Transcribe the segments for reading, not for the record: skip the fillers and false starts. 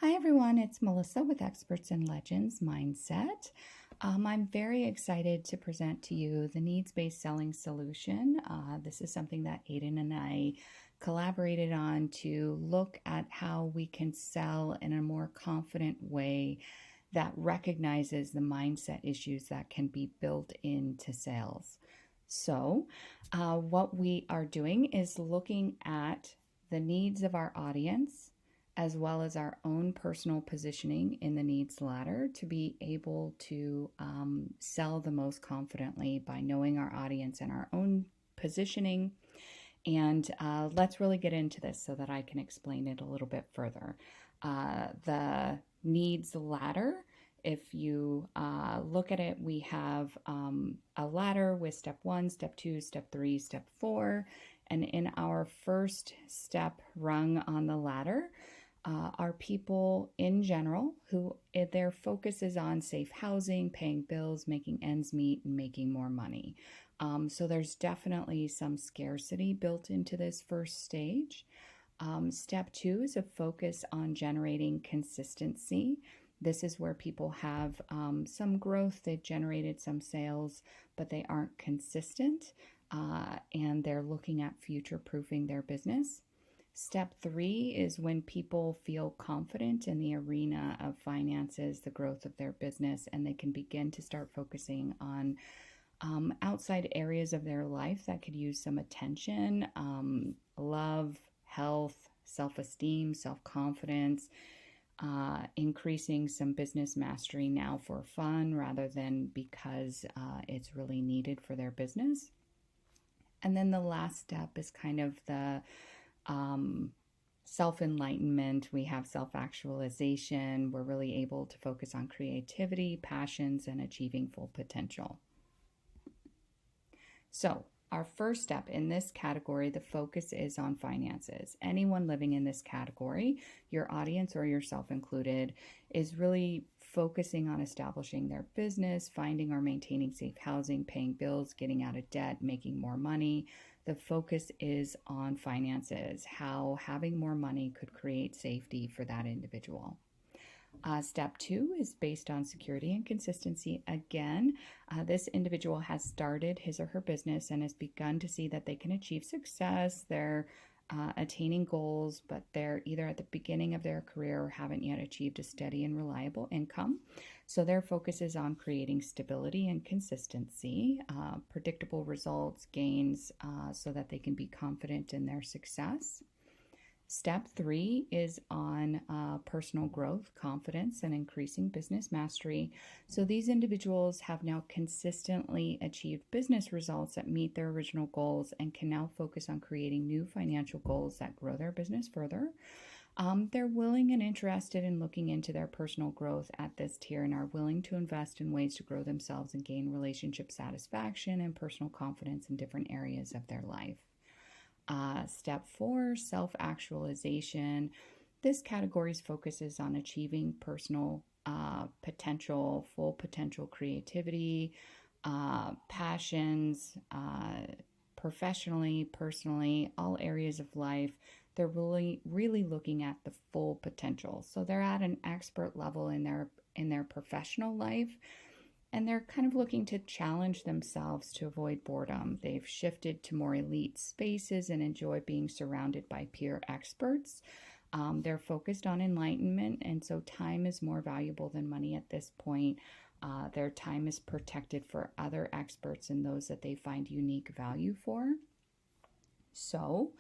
Hi, everyone. It's Melissa with Experts in Legends Mindset. I'm very excited to present to you the needs-based selling solution. This is something that Aiden and I collaborated on to look at how we can sell in a more confident way that recognizes the mindset issues that can be built into sales. So, what we are doing is looking at the needs of our audience as well as our own personal positioning in the needs ladder to be able to sell the most confidently by knowing our audience and our own positioning. And let's really get into this so that I can explain it a little bit further. The needs ladder, if you look at it, we have a ladder with step 1, step 2, step 3, step 4. And in our first step rung on the ladder, are people in general who their focus is on safe housing, paying bills, making ends meet, and making more money. So there's definitely some scarcity built into this first stage. Step 2 is a focus on generating consistency. This is where people have some growth, they've generated some sales, but they aren't consistent, and they're looking at future-proofing their business. Step 3 is when people feel confident in the arena of finances, the growth of their business, and they can begin to start focusing on outside areas of their life that could use some attention, love, health, self-esteem, self-confidence, increasing some business mastery now for fun rather than because it's really needed for their business. And then the last step is kind of the self-enlightenment. We have self-actualization. We're really able to focus on creativity, passions, and achieving full potential. So our first step in this category, the focus is on finances. Anyone living in this category, your audience or yourself included, is really focusing on establishing their business, finding or maintaining safe housing, paying bills, getting out of debt, making more money. The focus is on finances, how having more money could create safety for that individual. Step 2 is based on security and consistency. Again, this individual has started his or her business and has begun to see that they can achieve success. They're attaining goals, but they're either at the beginning of their career or haven't yet achieved a steady and reliable income. So their focus is on creating stability and consistency, predictable results, gains, so that they can be confident in their success. Step 3 is on personal growth, confidence, and increasing business mastery. So these individuals have now consistently achieved business results that meet their original goals and can now focus on creating new financial goals that grow their business further. They're willing and interested in looking into their personal growth at this tier and are willing to invest in ways to grow themselves and gain relationship satisfaction and personal confidence in different areas of their life. Step 4, self-actualization. This category's focus is on achieving personal potential, full potential creativity, passions, professionally, personally, all areas of life. They're really looking at the full potential. So they're at an expert level in their professional life, and they're kind of looking to challenge themselves to avoid boredom. They've shifted to more elite spaces and enjoy being surrounded by peer experts. They're focused on enlightenment, and so time is more valuable than money at this point. Their time is protected for other experts and those that they find unique value for. So,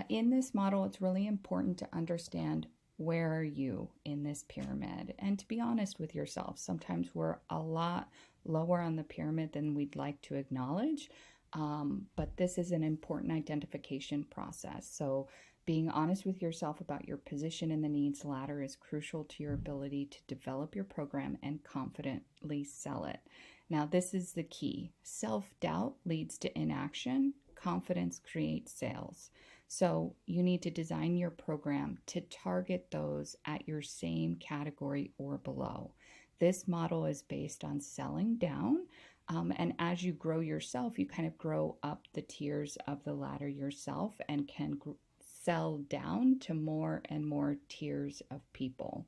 in this model, it's really important to understand where are you in this pyramid, and to be honest with yourself. Sometimes we're a lot lower on the pyramid than we'd like to acknowledge, but this is an important identification process. So being honest with yourself about your position in the needs ladder is crucial to your ability to develop your program and confidently sell it. Now, this is the key. Self-doubt leads to inaction. Confidence creates sales. So you need to design your program to target those at your same category or below. This model is based on selling down, and as you grow yourself, you kind of grow up the tiers of the ladder yourself and can sell down to more and more tiers of people.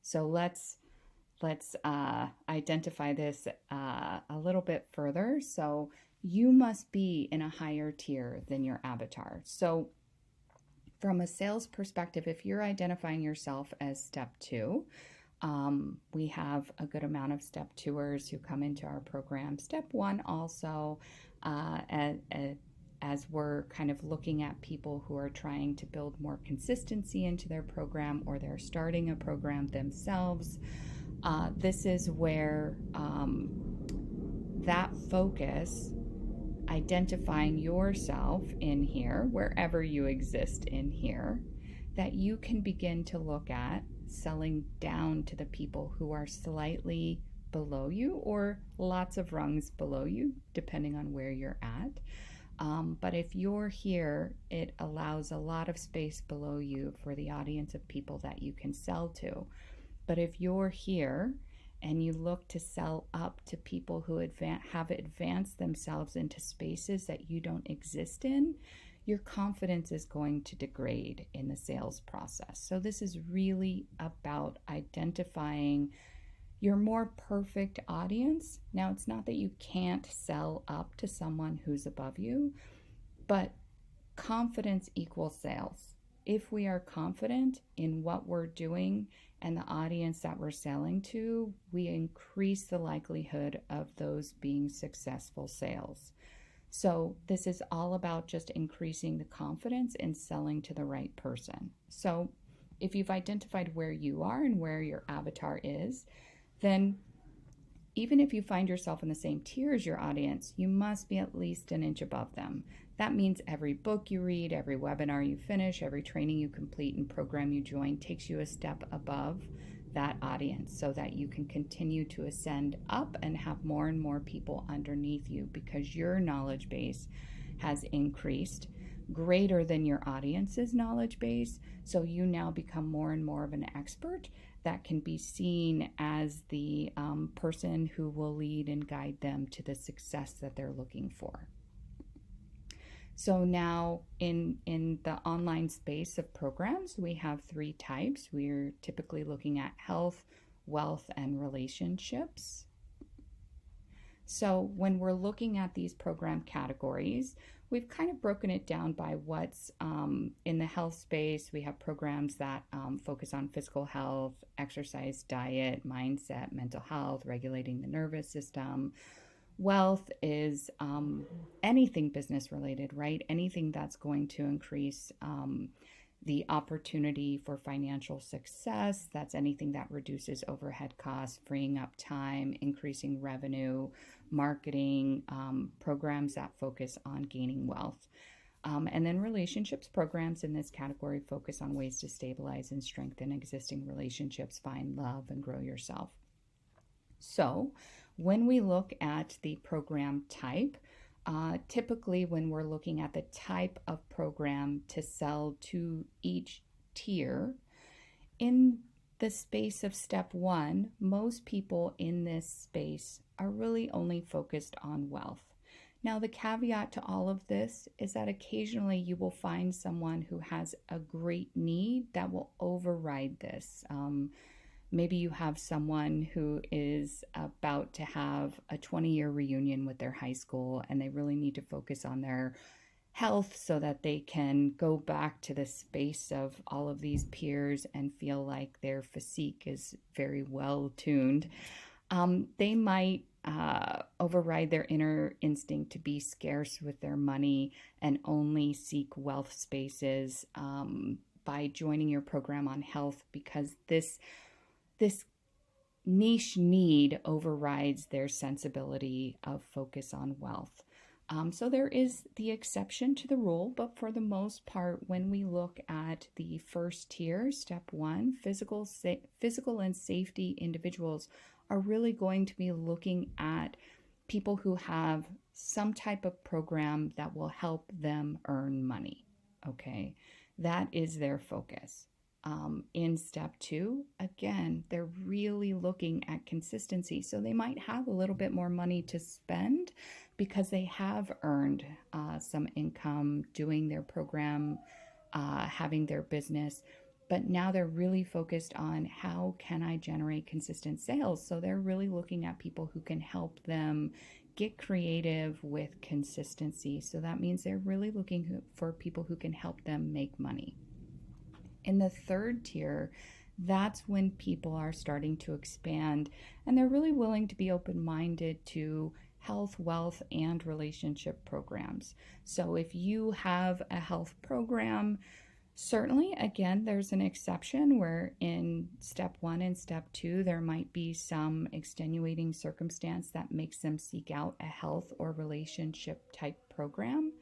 So let's identify this a little bit further. So you must be in a higher tier than your avatar. So from a sales perspective, if you're identifying yourself as step 2, we have a good amount of step 2ers who come into our program. Step 1 also, as we're kind of looking at people who are trying to build more consistency into their program, or they're starting a program themselves. This is where that focus, identifying yourself in here, wherever you exist in here, that you can begin to look at selling down to the people who are slightly below you or lots of rungs below you, depending on where you're at. But if you're here, it allows a lot of space below you for the audience of people that you can sell to. But if you're here and you look to sell up to people who have advanced themselves into spaces that you don't exist in, your confidence is going to degrade in the sales process. So this is really about identifying your more perfect audience. Now, it's not that you can't sell up to someone who's above you, but confidence equals sales. If we are confident in what we're doing and the audience that we're selling to, we increase the likelihood of those being successful sales. So this is all about just increasing the confidence in selling to the right person. So if you've identified where you are and where your avatar is, then even if you find yourself in the same tier as your audience, you must be at least an inch above them. That means every book you read, every webinar you finish, every training you complete and program you join takes you a step above that audience so that you can continue to ascend up and have more and more people underneath you, because your knowledge base has increased greater than your audience's knowledge base. So you now become more and more of an expert that can be seen as the person who will lead and guide them to the success that they're looking for. So now in the online space of programs, we have 3 types. We're typically looking at health, wealth, and relationships. So when we're looking at these program categories, we've kind of broken it down by what's in the health space. We have programs that focus on physical health, exercise, diet, mindset, mental health, regulating the nervous system. Wealth is anything business related, right? Anything that's going to increase the opportunity for financial success. That's anything that reduces overhead costs, freeing up time, increasing revenue, marketing, programs that focus on gaining wealth. And then relationships programs in this category focus on ways to stabilize and strengthen existing relationships, find love, and grow yourself. So when we look at the program type, typically when we're looking at the type of program to sell to each tier, in the space of step 1, most people in this space are really only focused on wealth. Now, the caveat to all of this is that occasionally you will find someone who has a great need that will override this. Maybe you have someone who is about to have a 20-year reunion with their high school and they really need to focus on their health so that they can go back to the space of all of these peers and feel like their physique is very well tuned. They might override their inner instinct to be scarce with their money and only seek wealth spaces by joining your program on health, because this niche need overrides their sensibility of focus on wealth. So there is the exception to the rule, but for the most part, when we look at the first tier, step 1, physical and safety individuals are really going to be looking at people who have some type of program that will help them earn money. Okay, that is their focus. In step 2, again, they're really looking at consistency. So they might have a little bit more money to spend, because they have earned some income doing their program, having their business, but now they're really focused on how can I generate consistent sales. So they're really looking at people who can help them get creative with consistency. So that means they're really looking for people who can help them make money. In the third tier, that's when people are starting to expand and they're really willing to be open minded to health, wealth, and relationship programs. So if you have a health program, certainly, again, there's an exception where in step 1 and step 2, there might be some extenuating circumstance that makes them seek out a health or relationship type program.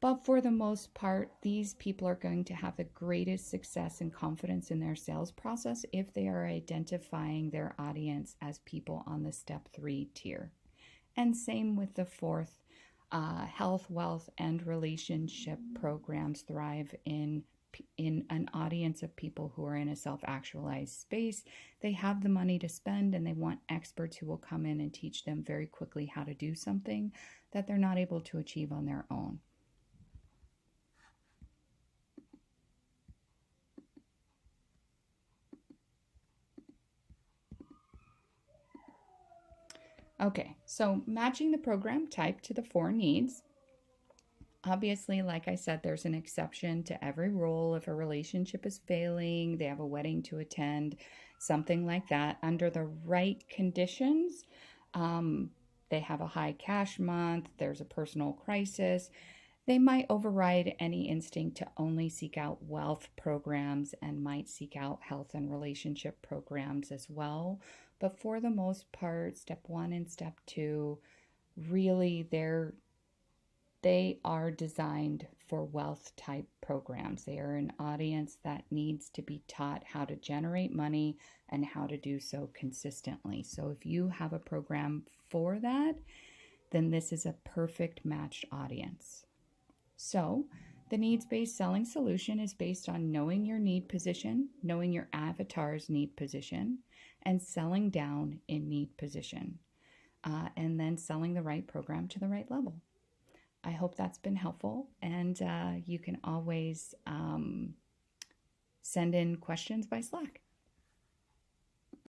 But for the most part, these people are going to have the greatest success and confidence in their sales process if they are identifying their audience as people on the step 3 tier. And same with the fourth. Health, wealth, and relationship programs thrive in an audience of people who are in a self-actualized space. They have the money to spend and they want experts who will come in and teach them very quickly how to do something that they're not able to achieve on their own. Okay, so matching the program type to the 4 needs. Obviously, like I said, there's an exception to every rule. If a relationship is failing, they have a wedding to attend, something like that, under the right conditions, they have a high cash month, there's a personal crisis, they might override any instinct to only seek out wealth programs and might seek out health and relationship programs as well. But for the most part, step 1 and step 2, really they are designed for wealth type programs. They are an audience that needs to be taught how to generate money and how to do so consistently. So if you have a program for that, then this is a perfect matched audience. So the needs-based selling solution is based on knowing your need position, knowing your avatar's need position, and selling down in need position, and then selling the right program to the right level. I hope that's been helpful, and you can always send in questions by Slack.